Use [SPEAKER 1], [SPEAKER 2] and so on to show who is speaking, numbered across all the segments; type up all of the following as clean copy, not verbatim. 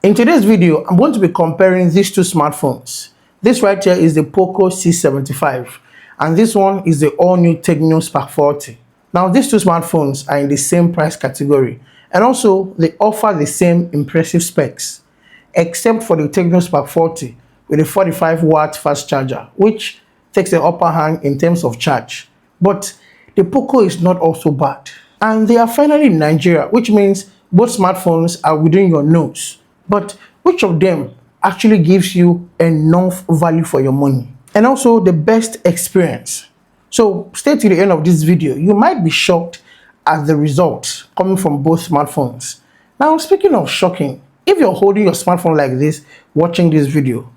[SPEAKER 1] In today's video, I'm going to be comparing these two smartphones. This right here is the Poco C75 and this one is the all-new Tecno Spark 40. Now these two smartphones are in the same price category and also they offer the same impressive specs, except for the Tecno Spark 40 with a 45-watt fast charger, which takes the upper hand in terms of charge. But the Poco is not also bad. And they are finally in Nigeria, which means both smartphones are within your nose. But which of them actually gives you enough value for your money and also the best experience? So stay to the end of this video. You might be shocked at the results coming from both smartphones. Now, speaking of shocking, if you're holding your smartphone like this, watching this video,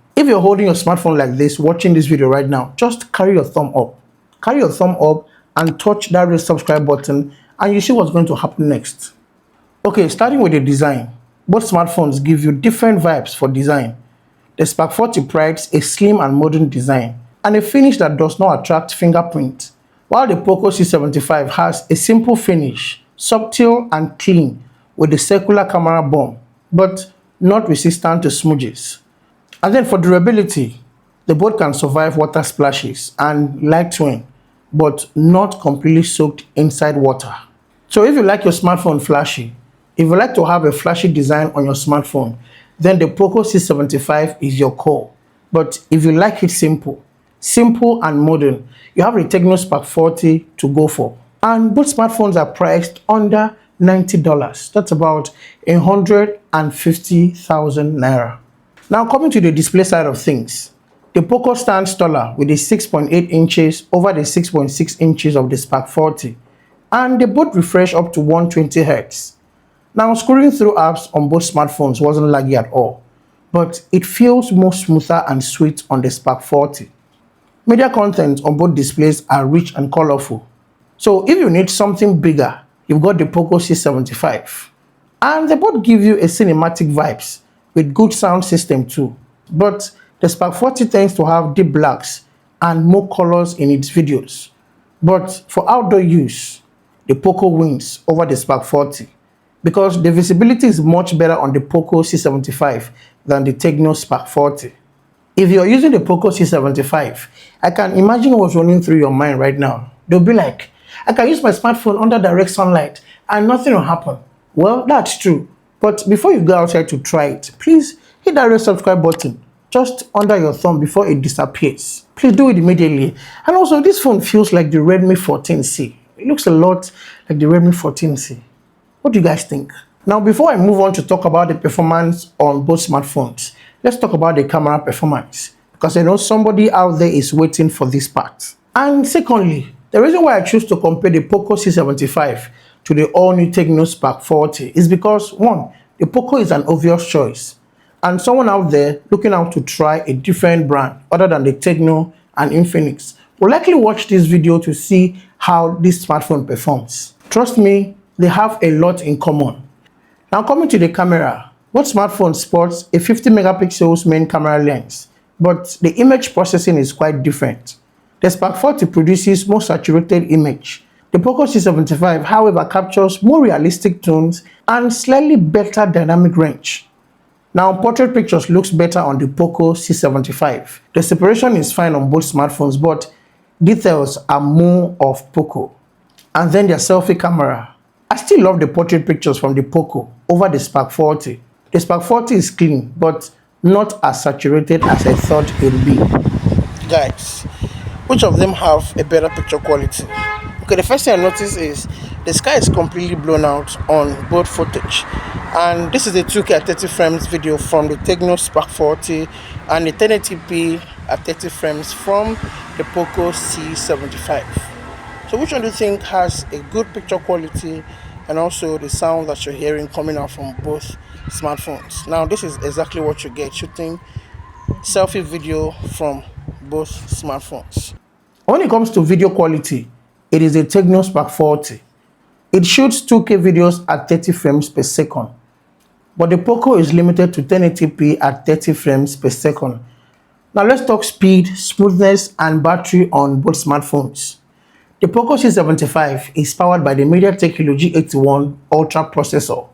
[SPEAKER 1] right now, just carry your thumb up. Carry your thumb up and touch that red subscribe button and you see what's going to happen next. Okay, starting with the design. Both smartphones give you different vibes for design. The Spark 40 prides a slim and modern design and a finish that does not attract fingerprint, while the Poco C75 has a simple finish, subtle and clean with the circular camera bomb, but not resistant to smudges. And then for durability, the both can survive water splashes and light rain, but not completely soaked inside water. So if you like your smartphone flashy, if you like to have a flashy design on your smartphone, then the Poco C75 is your call. But if you like it simple and modern, you have the Tecno Spark 40 to go for. And both smartphones are priced under $90. That's about 150,000 naira. Now coming to the display side of things, the Poco stands taller with the 6.8 inches over the 6.6 inches of the Spark 40, and they both refresh up to 120 Hz. Now, scrolling through apps on both smartphones wasn't laggy at all, but it feels more smoother and sweet on the Spark 40. Media content on both displays are rich and colorful. So if you need something bigger, you've got the Poco C75. And they both give you a cinematic vibes with good sound system too. But the Spark 40 tends to have deep blacks and more colors in its videos. But for outdoor use, the Poco wins over the Spark 40, because the visibility is much better on the Poco C75 than the Tecno Spark 40. If you're using the Poco C75, I can imagine what's running through your mind right now. They'll be like, I can use my smartphone under direct sunlight and nothing will happen. Well, that's true. But before you go outside to try it, please hit that red subscribe button just under your thumb before it disappears. Please do it immediately. And also, this phone feels like the Redmi 14C. It looks a lot like the Redmi 14C. What do you guys think? Now, before I move on to talk about the performance on both smartphones, let's talk about the camera performance, because I know somebody out there is waiting for this part. And secondly, the reason why I choose to compare the Poco C75 to the all-new Tecno Spark 40 is because, one, the Poco is an obvious choice, and someone out there looking out to try a different brand other than the Tecno and Infinix will likely watch this video to see how this smartphone performs. Trust me, they have a lot in common. Now coming to the camera, both smartphones sports a 50 megapixels main camera lens, but the image processing is quite different. The Spark 40 produces more saturated image. The Poco C75, however, captures more realistic tones and slightly better dynamic range. Now, portrait pictures looks better on the Poco C75. The separation is fine on both smartphones, but details are more of Poco. And then their selfie camera. I still love the portrait pictures from the Poco over the Spark 40. The Spark 40 is clean, but not as saturated as I thought it would be. Guys, which of them have a better picture quality? Okay, the first thing I noticed is the sky is completely blown out on both footage. And this is a 2K at 30 frames video from the Tecno Spark 40 and the 1080p at 30 frames from the Poco C75. So which one do you think has a good picture quality and also the sound that you're hearing coming out from both smartphones? Now this is exactly what you get shooting selfie video from both smartphones. When it comes to video quality, it is a Tecno Spark 40. It shoots 2K videos at 30 frames per second. But the Poco is limited to 1080p at 30 frames per second. Now let's talk speed, smoothness and battery on both smartphones. The Poco C75 is powered by the MediaTek Helio G81 Ultra processor,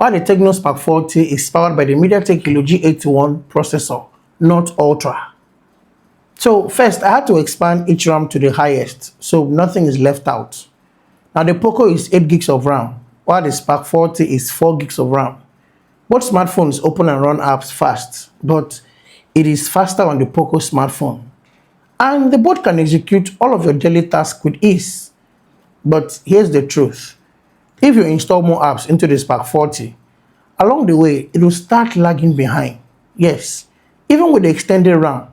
[SPEAKER 1] while the Tecno Spark 40 is powered by the MediaTek Helio G81 processor, not Ultra. So first, I had to expand each RAM to the highest, so nothing is left out. Now the Poco is 8 gigs of RAM, while the Spark 40 is 4 gigs of RAM. Both smartphones open and run apps fast, but it is faster on the Poco smartphone. And the both can execute all of your daily tasks with ease. But here's the truth. If you install more apps into the Spark 40, along the way, it will start lagging behind. Yes, even with the extended RAM.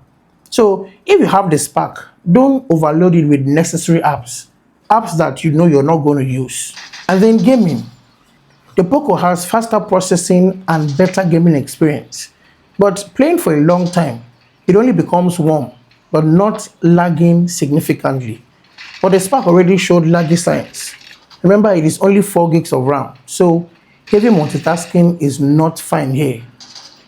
[SPEAKER 1] So if you have the Spark, don't overload it with necessary apps that you know you're not going to use. And then gaming. The Poco has faster processing and better gaming experience. But playing for a long time, it only becomes warm, but not lagging significantly. But the Spark already showed laggy signs. Remember, it is only 4 gigs of RAM, so heavy multitasking is not fine here.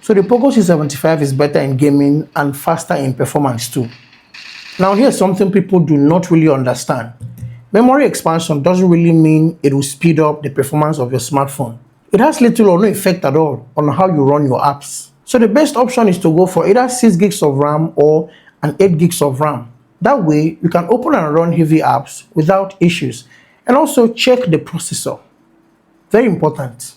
[SPEAKER 1] So the Poco C75 is better in gaming and faster in performance too. Now here's something people do not really understand. Memory expansion doesn't really mean it will speed up the performance of your smartphone. It has little or no effect at all on how you run your apps. So the best option is to go for either 6 gigs of RAM or an 8 gigs of RAM. That way, you can open and run heavy apps without issues, and also check the processor. Very important.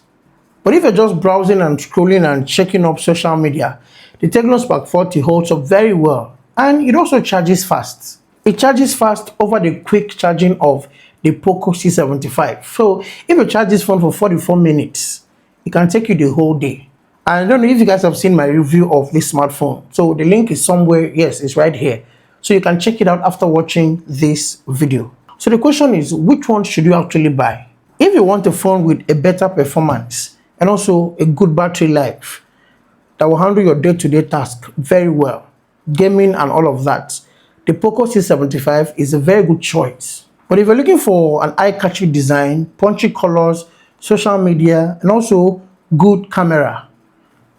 [SPEAKER 1] But if you're just browsing and scrolling and checking up social media, the Tecno Spark 40 holds up very well, and it also charges fast. It charges fast over the quick charging of the Poco C75. So if you charge this phone for 44 minutes, it can take you the whole day. I don't know if you guys have seen my review of this smartphone. So the link is somewhere, yes, it's right here. So you can check it out after watching this video. So the question is, which one should you actually buy? If you want a phone with a better performance and also a good battery life that will handle your day-to-day task very well, gaming and all of that, the Poco C75 is a very good choice. But if you're looking for an eye-catching design, punchy colors, social media, and also good camera,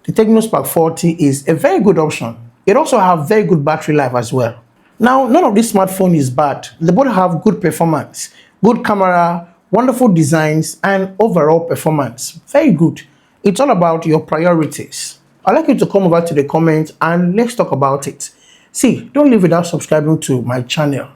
[SPEAKER 1] the Tecno Spark 40 is a very good option. It also has very good battery life as well. Now, none of these smartphones is bad. They both have good performance, good camera, wonderful designs, and overall performance. Very good. It's all about your priorities. I'd like you to come over to the comments and let's talk about it. See, don't leave without subscribing to my channel.